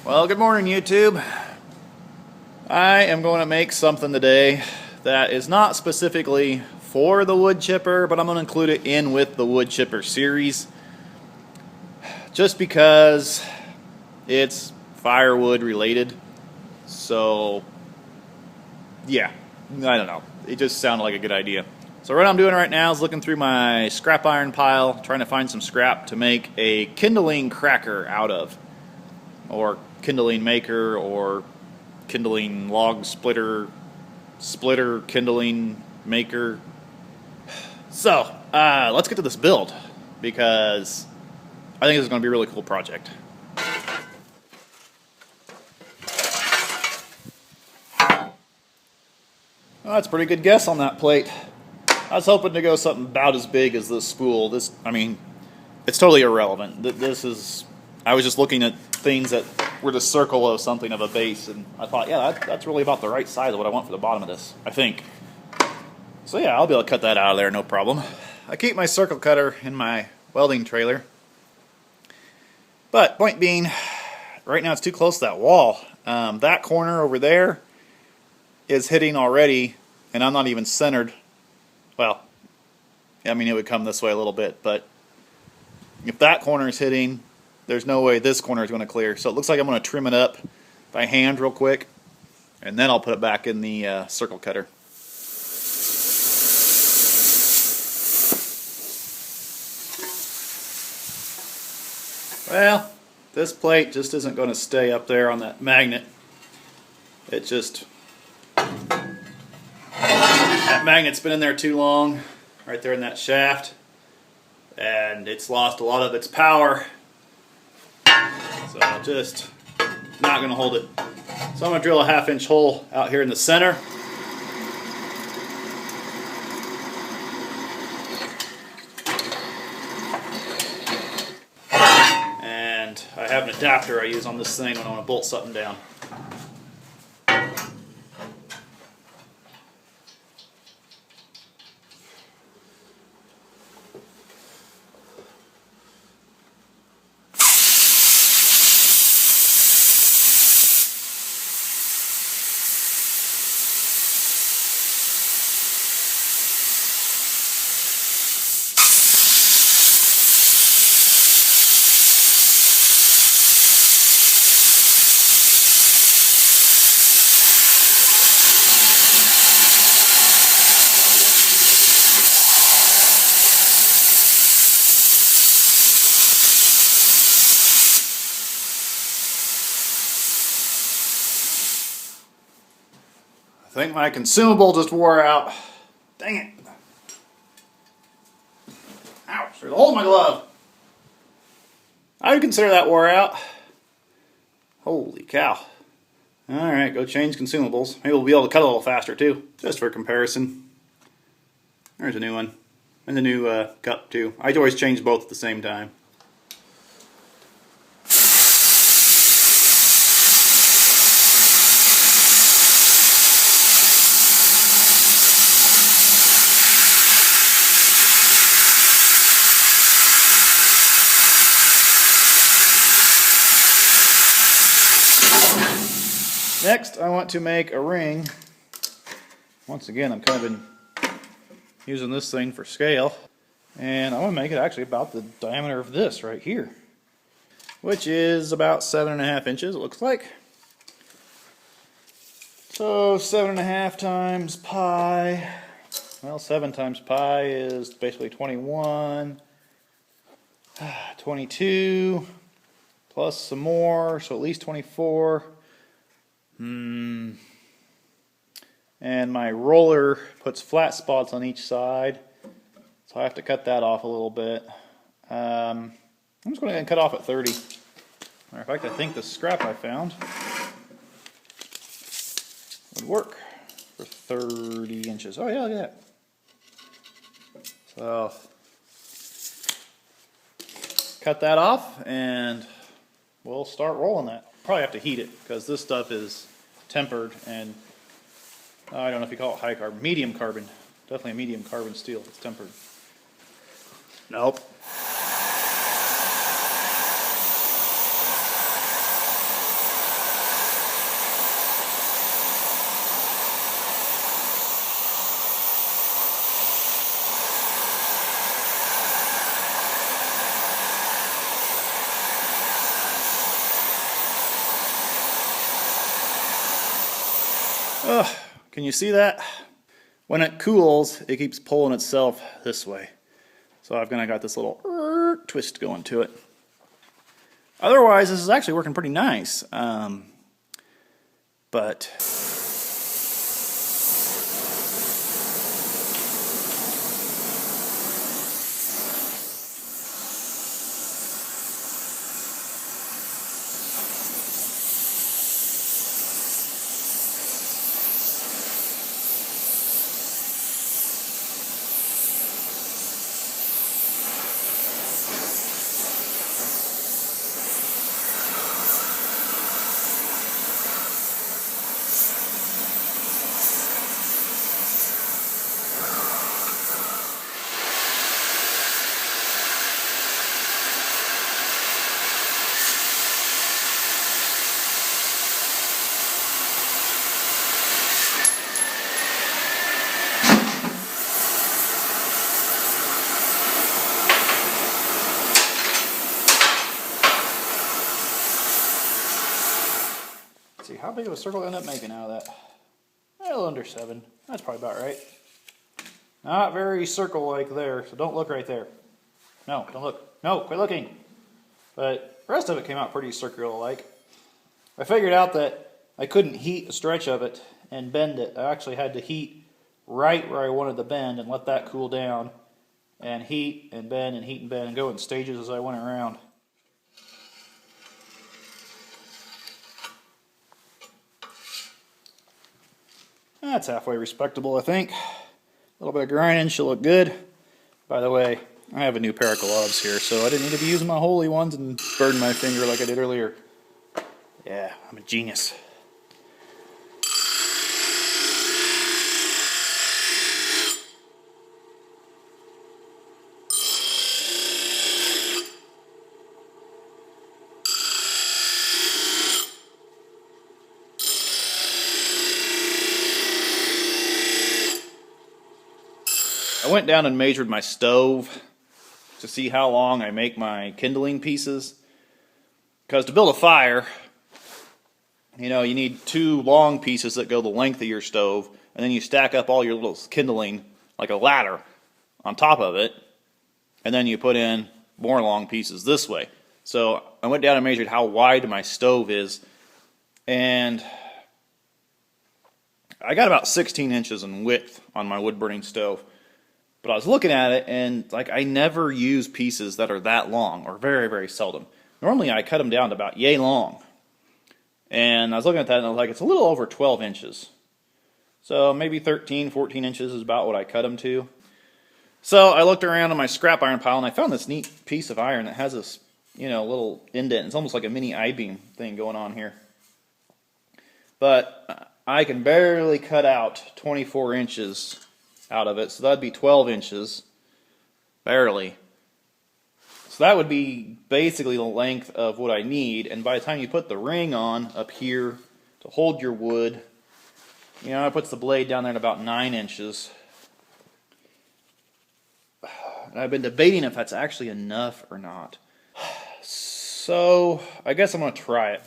Well, good morning, YouTube. I am going to make something today that is not specifically for the wood chipper, but I'm going to include it in with the wood chipper series just because it's firewood related. So, yeah, I don't know. It just sounded like a good idea. So what I'm doing right now is looking through my scrap iron pile, trying to find some scrap to make a kindling cracker out of, or kindling maker, or kindling log splitter, kindling maker. So let's get to this build, because I think this is going to be a really cool project. Well, that's a pretty good guess on that plate. I was hoping to go something about as big as this spool. I mean, it's totally irrelevant. I was just looking at things that were the circle of something of a base, and I thought, yeah, that's really about the right size of what I want for the bottom of this, I think. So yeah, I'll be able to cut that out of there, no problem. I keep my circle cutter in my welding trailer. But, point being, right now it's too close to that wall. That corner over there is hitting already, and I'm not even centered. Well, I mean, it would come this way a little bit, but if that corner is hitting, there's no way this corner is going to clear. So it looks like I'm going to trim it up by hand real quick, and then I'll put it back in the circle cutter. Well, this plate just isn't going to stay up there on that magnet. It just... that magnet's been in there too long, right there in that shaft, and it's lost a lot of its power, so just not going to hold it. So I'm going to drill a 1/2-inch hole out here in the center, and I have an adapter I use on this thing when I want to bolt something down. I think my consumable just wore out. Dang it. Ouch, there's a hole in my glove. I would consider that wore out. Holy cow. Alright, go change consumables. Maybe we'll be able to cut a little faster too, just for comparison. There's a new one. And the new cup too. I always change both at the same time. Next, I want to make a ring. Once again, I'm kind of been using this thing for scale. And I want to make it actually about the diameter of this right here, which is about 7.5 inches, it looks like. So 7.5 times pi. Well, 7 times pi is basically 21. 22 plus some more, so at least 24. And my roller puts flat spots on each side, so I have to cut that off a little bit. I'm just going to cut off at 30. Matter of fact, I think the scrap I found would work for 30 inches. Oh yeah, look at that. So, cut that off and we'll start rolling that. Probably have to heat it because this stuff is tempered, and I don't know if you call it high carbon, medium carbon. Definitely a medium carbon steel if it's tempered. Nope. Oh, can you see that? When it cools, it keeps pulling itself this way. So I've kind of got this little twist going to it. Otherwise, this is actually working pretty nice. But let's see, how big of a circle I end up making out of that? A little under 7. That's probably about right. Not very circle-like there, so don't look right there. No, don't look. No, quit looking. But the rest of it came out pretty circular-like. I figured out that I couldn't heat a stretch of it and bend it. I actually had to heat right where I wanted to bend and let that cool down and heat and bend and heat and bend and go in stages as I went around. That's halfway respectable, I think. A little bit of grinding should look good. By the way, I have a new pair of gloves here, so I didn't need to be using my holy ones and burn my finger like I did earlier. Yeah, I'm a genius. I went down and measured my stove to see how long I make my kindling pieces. Because to build a fire, you know, you need 2 long pieces that go the length of your stove, and then you stack up all your little kindling like a ladder on top of it, and then you put in more long pieces this way. So I went down and measured how wide my stove is, and I got about 16 inches in width on my wood burning stove. But I was looking at it, and like I never use pieces that are that long, or very, very seldom. Normally I cut them down to about yay long. And I was looking at that, and I was like, it's a little over 12 inches. So maybe 13, 14 inches is about what I cut them to. So I looked around on my scrap iron pile, and I found this neat piece of iron that has this, you know, little indent. It's almost like a mini I-beam thing going on here. But I can barely cut out 24 inches out of it, so that'd be 12 inches, barely. So that would be basically the length of what I need, and by the time you put the ring on up here to hold your wood, you know, it puts the blade down there at about 9 inches. And I've been debating if that's actually enough or not. So I guess I'm going to try it.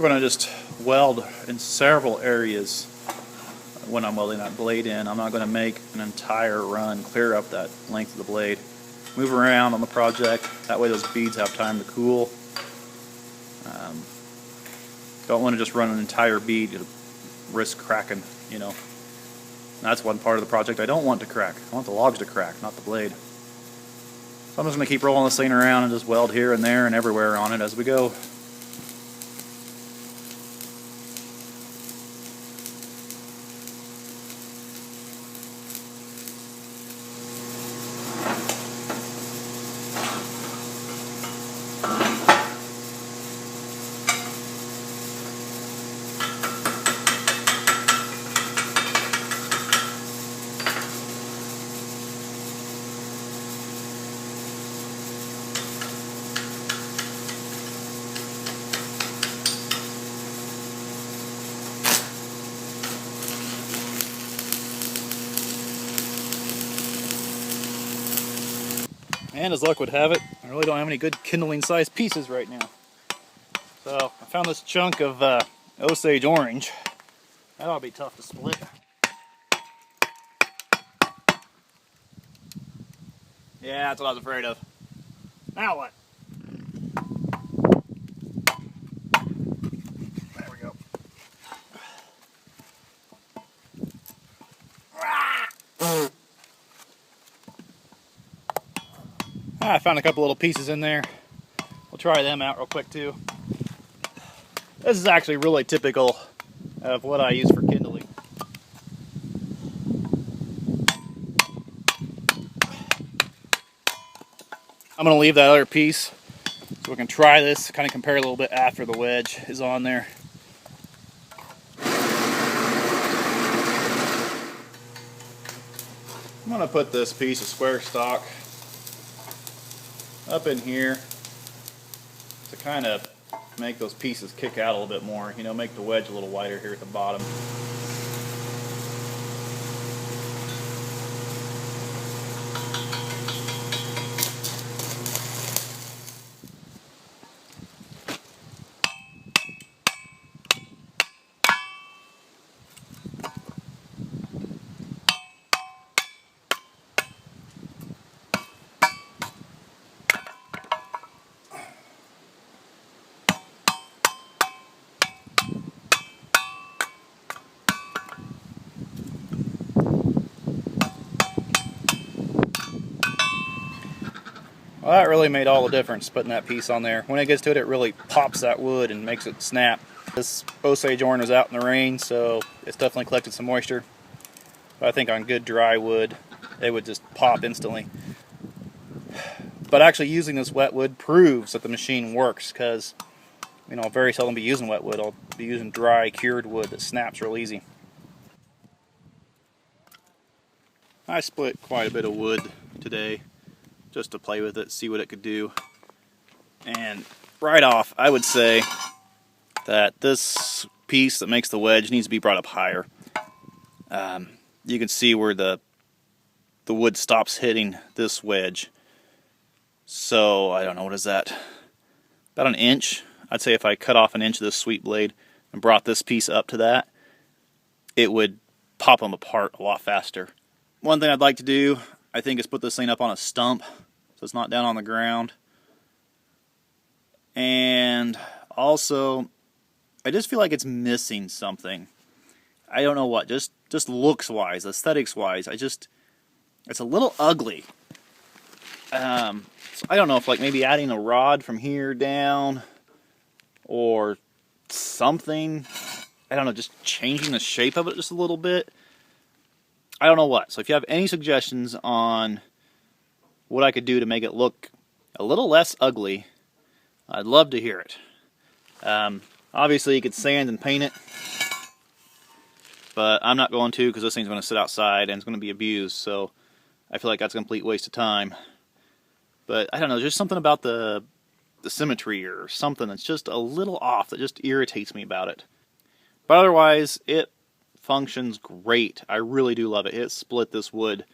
going to just weld in several areas when I'm welding that blade in. I'm not going to make an entire run clear up that length of the blade. Move around on the project, that way those beads have time to cool. Don't want to just run an entire bead to risk cracking, you know. That's one part of the project I don't want to crack. I want the logs to crack, not the blade. So I'm just going to keep rolling this thing around and just weld here and there and everywhere on it as we go. And as luck would have it, I really don't have any good kindling sized pieces right now. So I found this chunk of Osage orange. That ought to be tough to split. Yeah, that's what I was afraid of. Now what? There we go. I found a couple little pieces in there. We'll try them out real quick too. This is actually really typical of what I use for kindling. I'm going to leave that other piece so we can try this, kind of compare a little bit after the wedge is on there. I'm going to put this piece of square stock up in here to kind of make those pieces kick out a little bit more, you know, make the wedge a little wider here at the bottom. Well, that really made all the difference, putting that piece on there. When it gets to it, it really pops that wood and makes it snap. This Osage orange was out in the rain, so it's definitely collected some moisture. But I think on good dry wood, it would just pop instantly. But actually using this wet wood proves that the machine works, because, you know, I'll very seldom be using wet wood. I'll be using dry, cured wood that snaps real easy. I split quite a bit of wood today, just to play with it, see what it could do. And right off, I would say that this piece that makes the wedge needs to be brought up higher. You can see where the wood stops hitting this wedge. So, I don't know, what is that? About an inch. I'd say if I cut off an inch of this sweep blade and brought this piece up to that, it would pop them apart a lot faster. One thing I'd like to do, I think, is put this thing up on a stump so it's not down on the ground. And also, I just feel like it's missing something. I don't know what, just looks wise, aesthetics wise, it's a little ugly. So I don't know if like maybe adding a rod from here down or something, I don't know, just changing the shape of it just a little bit. I don't know what. So if you have any suggestions on what I could do to make it look a little less ugly, I'd love to hear it. Obviously you could sand and paint it, but I'm not going to, because this thing's going to sit outside and it's going to be abused, so I feel like that's a complete waste of time. But I don't know, there's something about the symmetry or something that's just a little off that just irritates me about it. But otherwise, it functions great. I really do love it. It split this wood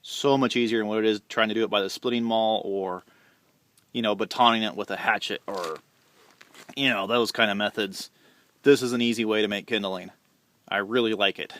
so much easier than what it is trying to do it by the splitting maul or, you know, batoning it with a hatchet or you know, those kind of methods. This is an easy way to make kindling. I really like it.